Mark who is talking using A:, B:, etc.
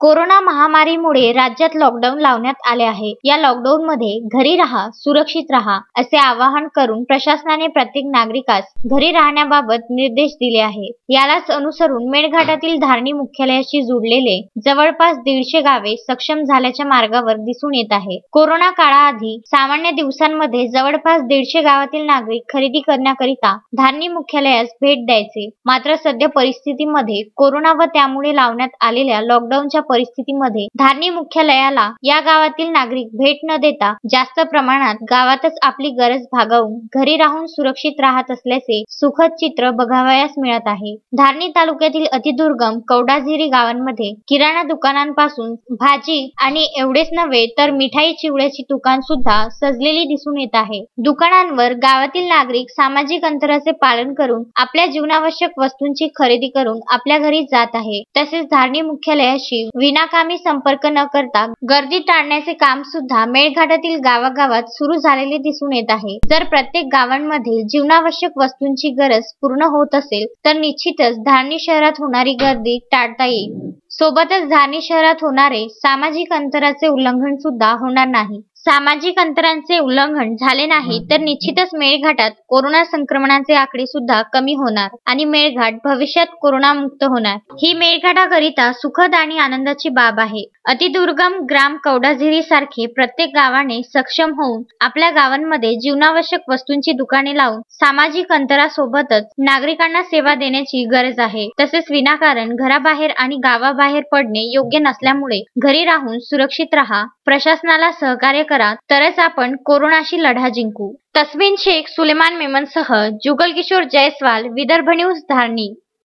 A: Corona महामारीमुळे राज्यात lockdown लावण्यात आले आहे। या लॉकडाऊनमध्ये घरी राहा, सुरक्षित राहा असे आवाहन करून प्रशासनाने प्रत्येक नागरिकास घरी राहण्याबाबत निर्देश दिले आहे। यालाच अनुसरून मेळघाटातील धारणी मुख्यालयाशी जोडलेले जवळपास 150 गावे सक्षम झाल्याच्या मार्गावर दिसून येत आहे। कोरोना काळाआधी सामान्य दिवसांमध्ये जवळपास 150 गावातील नागरिक खरेदी करण्याकरिता धारणी मुख्यालयास भेट द्यायचे। मात्र सध्या परिस्थितीमध्ये कोरोना व त्यामुळे लावण्यात आलेल्या लॉकडाऊनच्या परिस्थितीमध्ये धारणी मुख्यालयाला या गावातील नागरिक भेट न देता जास्त प्रमाणात गावातच आपली गरज भागवून घरी राहून सुरक्षित राहत असल्याचे सुखद चित्र बघावयास मिळत आहे। धारणी तालुक्यातील अतिदुर्गम कवडाझिरी गावांमध्ये किराणा दुकानांपासून भाजी आणि एवढेच नव्हे तर मिठाई चिवड्याची दुकान सुद्धा सजलेली दिसून येत आहे। दुकानांवर गावातील नागरिक सामाजिक अंतराचे पालन करून आपल्या जीवनावश्यक वस्तूंची खरेदी करून आपल्या घरी जात आहे। तसेच धारणी मुख्यालयाशी विनाकामी संपर्क न करता गर्दी टाळण्याचे काम सुद्धा मेळघाटातील गावागावात सुरू झालेले दिसून येत आहे। जर प्रत्येक गावांमध्ये जीवनावश्यक वस्तूंची गरज पूर्ण होत असेल तर निश्चितच धारणी शहरात होणारी गर्दी टाळता येईल। सोबतच धारणी शहरात होणारे सामाजिक अंतराचे उल्लंघन सुद्धा होणार नाही। सामाजिक अंतराचे उल्लंघन झाले नाही तर निश्चितच मेळघाटात कोरोना संक्रमणाचे आकडे सुद्धा कमी होणार आणि मेळघाट भविष्यात कोरोना मुक्त होणार। ही मेळघाटाकरिता सुखद आणि आनंदाची बाब आहे। अतिदुर्गम ग्राम कवडाझिरी सारखे प्रत्येक गावाने सक्षम होऊन आपल्या गावांमध्ये जीवनावश्यक वस्तूंची दुकाने लावून सामाजिक अंतरासोबतच नागरिकांना सेवा देण्याची गरज आहे। तसेच विनाकारण घराबाहेर आणि गावाबाहेर पडणे योग्य नसल्यामुळे घरी राहून सुरक्षित राहा, प्रशासनाला सहकार्य करा, तरच आपण कोरोनाशी लढा जिंकू। तस्मीन शेख, सुलेमान मेमनसह जुगल किशोर जयस्वाल, विदर्भ न्यूज, धारणी।